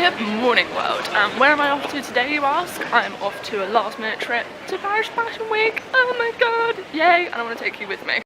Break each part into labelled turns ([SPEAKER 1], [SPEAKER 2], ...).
[SPEAKER 1] Good morning, world. Where am I off to today, you ask? I'm off to a last minute trip to Paris Fashion Week. Oh my god, yay, and I want to take you with me.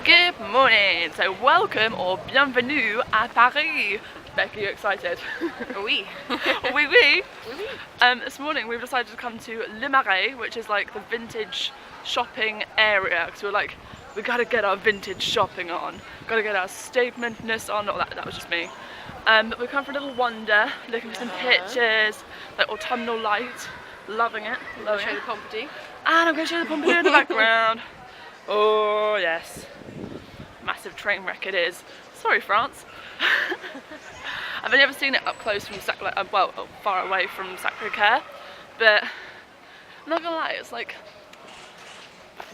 [SPEAKER 1] Good morning, so welcome or bienvenue à Paris. Becky, you excited?
[SPEAKER 2] Oui.
[SPEAKER 1] Oui, oui. This morning we've decided to come to Le Marais, which is like the vintage shopping area, because we're like, we gotta get our vintage shopping on, gotta get our statementness on. Oh, that was just me. But we've come for a little wander, looking for some pictures, like autumnal light, loving it.
[SPEAKER 2] I'll show you the Pompidou.
[SPEAKER 1] And I'm going to show you the Pompidou in the background. Oh yes, massive train wreck it is. Sorry, France. I've only ever seen it up close from far away from Sacré-Cœur, but I'm not gonna lie, it's like,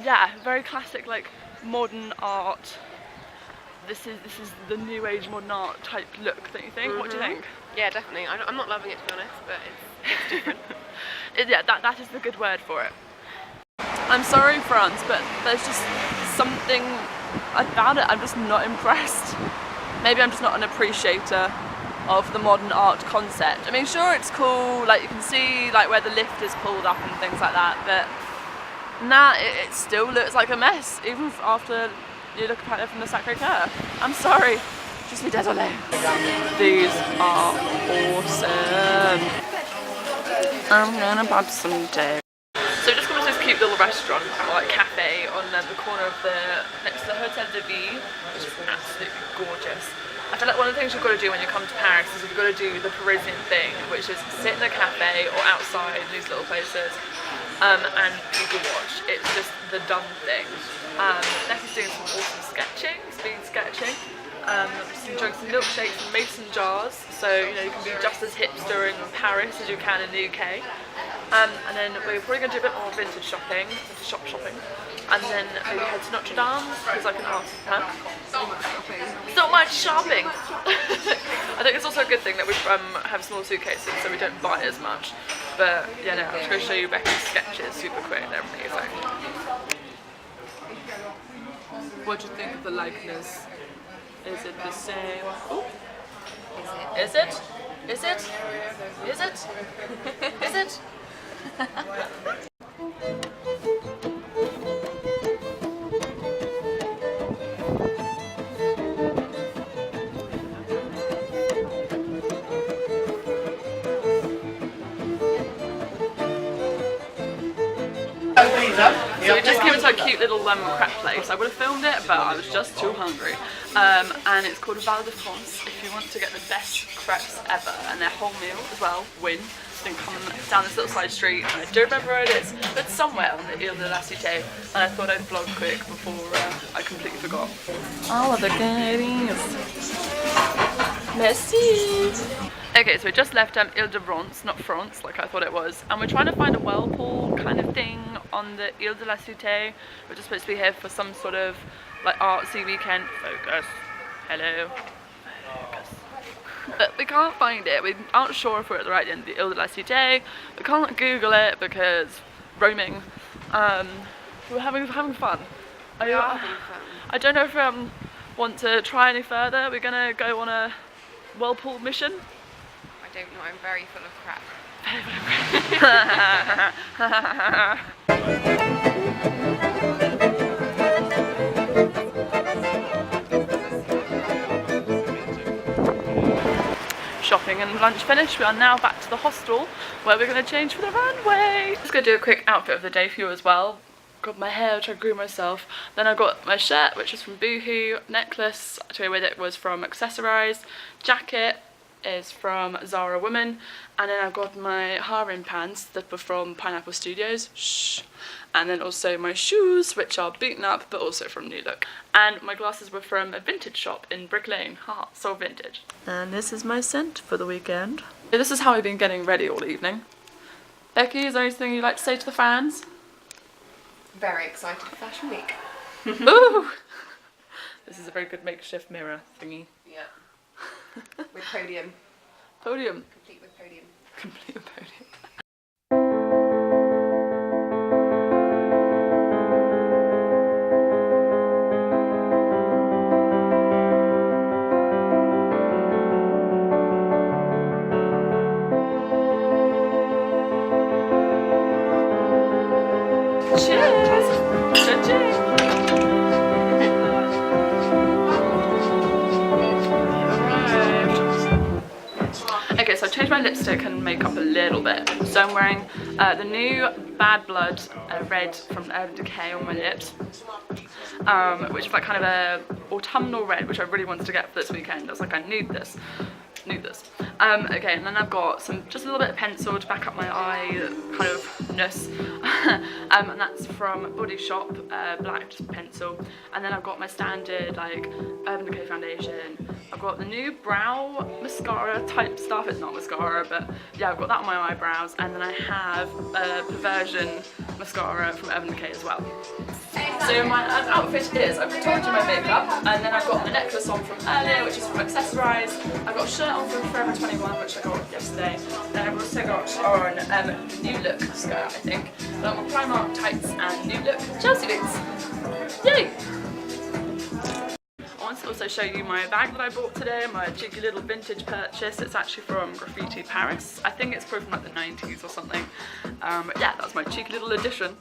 [SPEAKER 1] yeah, very classic, like modern art. This is the new age modern art type look, don't you think? What do you think?
[SPEAKER 2] Yeah, definitely. I'm not loving it, to be honest, but it's different.
[SPEAKER 1] Yeah, that is the good word for it. I'm sorry, France, but there's just something about it. I'm just not impressed. Maybe I'm just not an appreciator of the modern art concept. I mean, sure, it's cool, like you can see like where the lift is pulled up and things like that, but nah, it still looks like a mess, even after you look at it from the Sacré-Cœur. I'm sorry, je suis désolée. These are awesome. I'm gonna buy some tea. So we just come to this cute little restaurant, or like cafe, on the corner of next to the Hotel de Ville, which is absolutely gorgeous. I feel like one of the things you've got to do when you come to Paris is you've got to do the Parisian thing, which is sit in a cafe or outside these little places and people watch. It's just the done thing. Becky's doing some awesome sketching, speed sketching. Just enjoying some milkshakes and mason jars, so you know you can be just as hipster in Paris as you can in the UK. And then we're probably going to do a bit more vintage shopping, and then maybe head to Notre Dame, because I can ask, huh? So much shopping! I think it's also a good thing that we have small suitcases so we don't buy as much. But yeah, no, I'm just going to show you Becky's sketches super quick, they're amazing. What do you think of the likeness? Is it the same? Ooh. Is it? Is it? Is it? Is it? So we just came into a cute little crêpe place. I would have filmed it, but I was just too hungry. And it's called Val de France. If you want to get the best crêpes ever, and their whole meal as well, win. Then come down this little side street, and I don't remember where it is, but somewhere on the Ile de la Cité. And I thought I'd vlog quick before I completely forgot. All of the goodies. Merci. Okay, so we just left Ile de France, not France, like I thought it was, and we're trying to find a whirlpool kind of thing on the Ile de la Cité, which is supposed to be here for some sort of like artsy weekend. Focus. Hello. Focus. But we can't find it. We aren't sure if we're at the right end of the Ile de la Cité. We can't Google it because roaming. We're having fun. I don't know if we want to try any further. We're gonna go on a whirlpool mission.
[SPEAKER 2] I don't know, I'm very full of crap.
[SPEAKER 1] Shopping and lunch finished. We are now back to the hostel where we're going to change for the runway. Just going to do a quick outfit of the day for you as well. Got my hair, which I grew myself. Then I got my shirt, which is from Boohoo. Necklace to go with it was from Accessorize. Jacket is from Zara Woman. And then I've got my harem pants that were from Pineapple Studios. Shh. And then also my shoes, which are beaten up, but also from New Look. And my glasses were from a vintage shop in Brick Lane. Haha, so vintage. And this is my scent for the weekend. This is how I've been getting ready all evening. Becky, is there anything you'd like to say to the fans?
[SPEAKER 2] Very excited for Fashion Week.
[SPEAKER 1] Ooh! This is a very good makeshift mirror thingy.
[SPEAKER 2] Yeah. With podium.
[SPEAKER 1] Podium.
[SPEAKER 2] Complete with podium.
[SPEAKER 1] Complete with podium. Cheers! Cheers! Okay, so I've changed my lipstick and makeup a little bit. So I'm wearing the new Bad Blood red from Urban Decay on my lips, which is like kind of a autumnal red, which I really wanted to get for this weekend. I was like, I need this. Okay, and then I've got just a little bit of pencil to back up my eye kind of ness, and that's from Body Shop, black pencil. And then I've got my standard like Urban Decay foundation. I've got the new brow mascara type stuff. It's not mascara, but yeah, I've got that on my eyebrows. And then I have a Perversion mascara from Urban Decay as well. So my outfit is, I've told you my makeup, and then I've got the necklace on from earlier, which is from Accessorize. I've got a shirt on from Forever 21, which I got yesterday. Then I've also got on New Look skirt, I think. But I'm on Primark tights and New Look Chelsea boots. Yay! I want to also show you my bag that I bought today, my cheeky little vintage purchase. It's actually from Graffiti Paris. I think it's probably from like the 90s or something. But yeah, that's my cheeky little addition.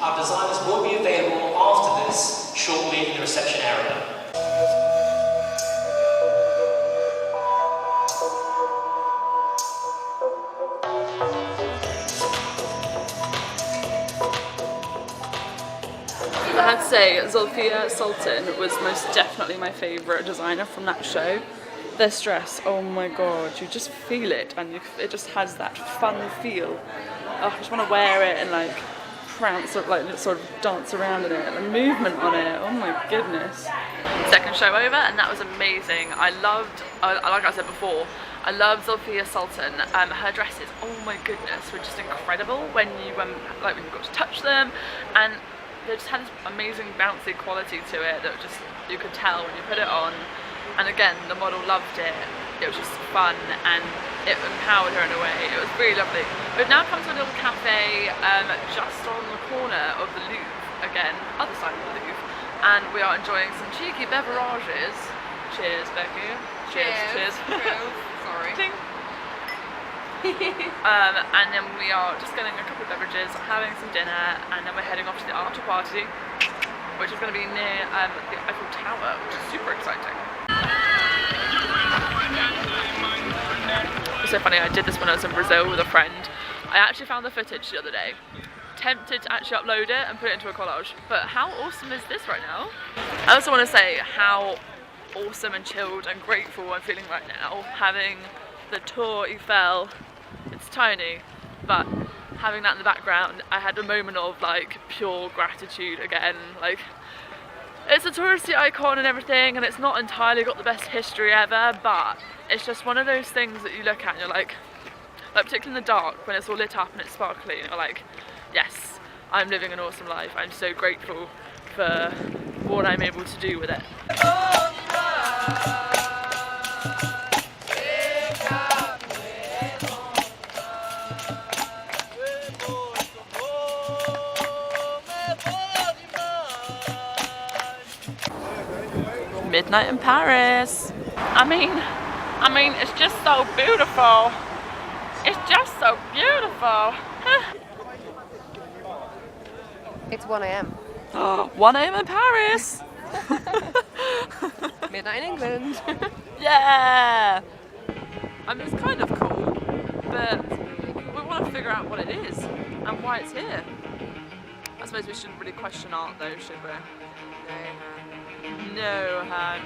[SPEAKER 3] Our designers will be available after this shortly in the reception area.
[SPEAKER 1] I had to say, Sultan was most definitely my favourite designer from that show. This dress, oh my god, you just feel it, and it just has that fun feel. Oh, I just want to wear it and like prance, like sort of dance around in it, the movement on it, oh my goodness. Second show over, and that was amazing. I loved, like I said before, I love Sultan. Her dresses, oh my goodness, were just incredible when you when you got to touch them, and they just had this amazing bouncy quality to it that just you could tell when you put it on. And again, the model loved it. It was just fun and it empowered her in a way. It was really lovely. We've now come to a little cafe just on the corner of the Louvre, again, other side of the Louvre, and we are enjoying some cheeky beverages. Cheers, Becky. Cheers.
[SPEAKER 2] Sorry.
[SPEAKER 1] Ding. And then we are just getting a couple of beverages, having some dinner, and then we're heading off to the after party, which is going to be near the Eiffel Tower, which is super exciting. It's so funny, I did this when I was in Brazil with a friend. I actually found the footage the other day. Tempted to actually upload it and put it into a collage, but how awesome is this right now? I also want to say how awesome and chilled and grateful I'm feeling right now, having the Tour Eiffel. It's tiny, but having that in the background, I had a moment of like pure gratitude again. Like, it's a touristy icon and everything, and it's not entirely got the best history ever, but it's just one of those things that you look at and you're like particularly in the dark when it's all lit up and it's sparkly, and you're like, yes, I'm living an awesome life. I'm so grateful for what I'm able to do with it. Midnight in Paris. I mean, it's just so beautiful. It's just so beautiful.
[SPEAKER 2] It's 1 a.m.
[SPEAKER 1] Oh, 1 a.m. in Paris.
[SPEAKER 2] Midnight in England.
[SPEAKER 1] Yeah. I mean, it's kind of cool, but we want to figure out what it is and why it's here. I suppose we shouldn't really question art though, should we? No, Han.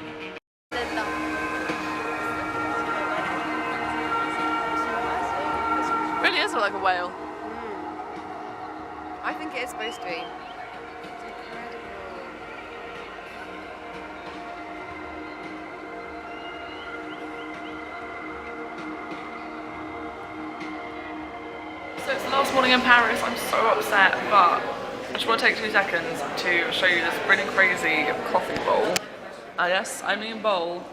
[SPEAKER 1] Really is like a whale.
[SPEAKER 2] I think it is supposed to be.
[SPEAKER 1] So it's the last morning in Paris. I'm so upset, but I just want to take 2 seconds to show you this really crazy coffee bowl. Yes, I mean bowl.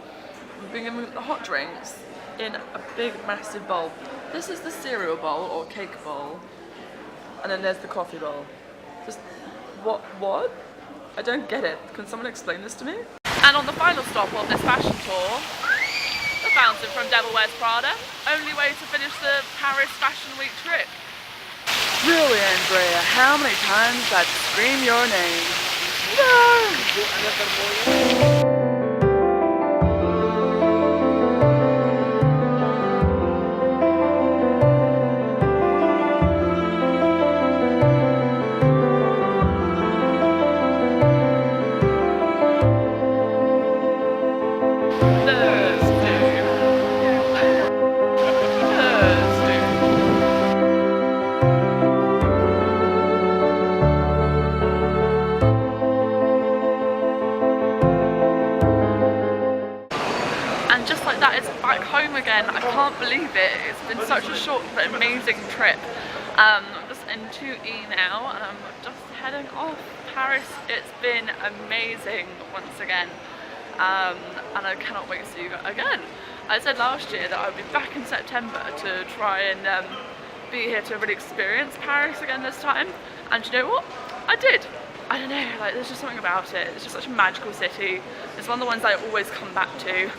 [SPEAKER 1] We've been given the hot drinks in a big, massive bowl. This is the cereal bowl or cake bowl, and then there's the coffee bowl. Just what? I don't get it. Can someone explain this to me? And on the final stop of this fashion tour, the fountain from Devil Wears Prada. Only way to finish the Paris Fashion Week trip. Really, Andrea, how many times did I scream your name? No! That is back home again. I can't believe it. It's been such a short but amazing trip. I'm just in 2E now and I'm just heading off. Paris, it's been amazing once again, and I cannot wait to see you again. I said last year that I would be back in September to try and be here to really experience Paris again this time, and you know what? I did. I don't know, like there's just something about it. It's just such a magical city. It's one of the ones I always come back to.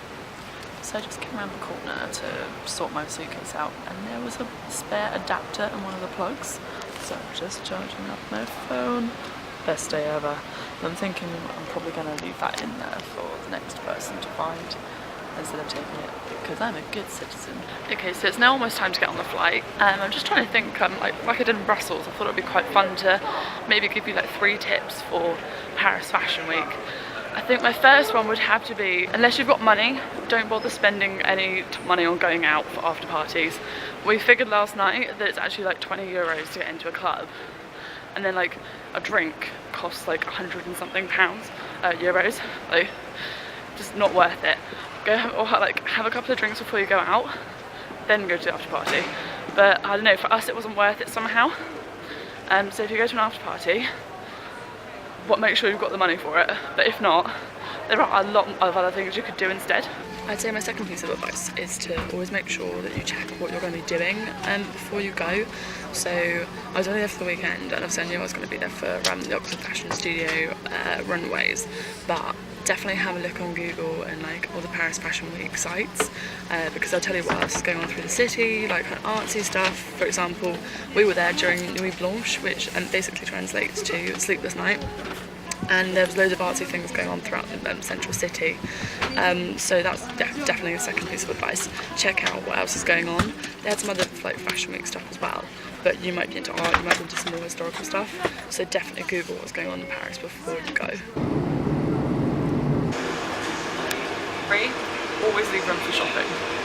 [SPEAKER 1] So I just came around the corner to sort my suitcase out, and there was a spare adapter in one of the plugs. So I'm just charging up my phone. Best day ever. I'm thinking I'm probably going to leave that in there for the next person to find instead of taking it, because I'm a good citizen. Okay, so it's now almost time to get on the flight. I'm just trying to think, like I did in Brussels, I thought it would be quite fun to maybe give you like 3 tips for Paris Fashion Week. I think my first one would have to be, unless you've got money, don't bother spending any money on going out for after parties. We figured last night that it's actually like 20 euros to get into a club, and then like a drink costs like 100 and something euros. Like, just not worth it. Go have a couple of drinks before you go out, then go to the after party. But I don't know, for us it wasn't worth it somehow. So if you go to an after party, make sure you've got the money for it, but if not, there are a lot of other things you could do instead. I'd say my second piece of advice is to always make sure that you check what you're going to be doing before you go. So I was only there for the weekend, and obviously I knew I was going to be there for the Oxford Fashion Studio runways, but definitely have a look on Google and like all the Paris Fashion Week sites, because they'll tell you what else is going on through the city, like kind of artsy stuff. For example, we were there during Nuit Blanche, which basically translates to Sleepless Night, and there was loads of artsy things going on throughout the central city. So that's definitely a second piece of advice. Check out what else is going on. They had some other like Fashion Week stuff as well, but you might be into art, you might be into some more historical stuff, so definitely Google what's going on in Paris before you go. Always leave room for shopping.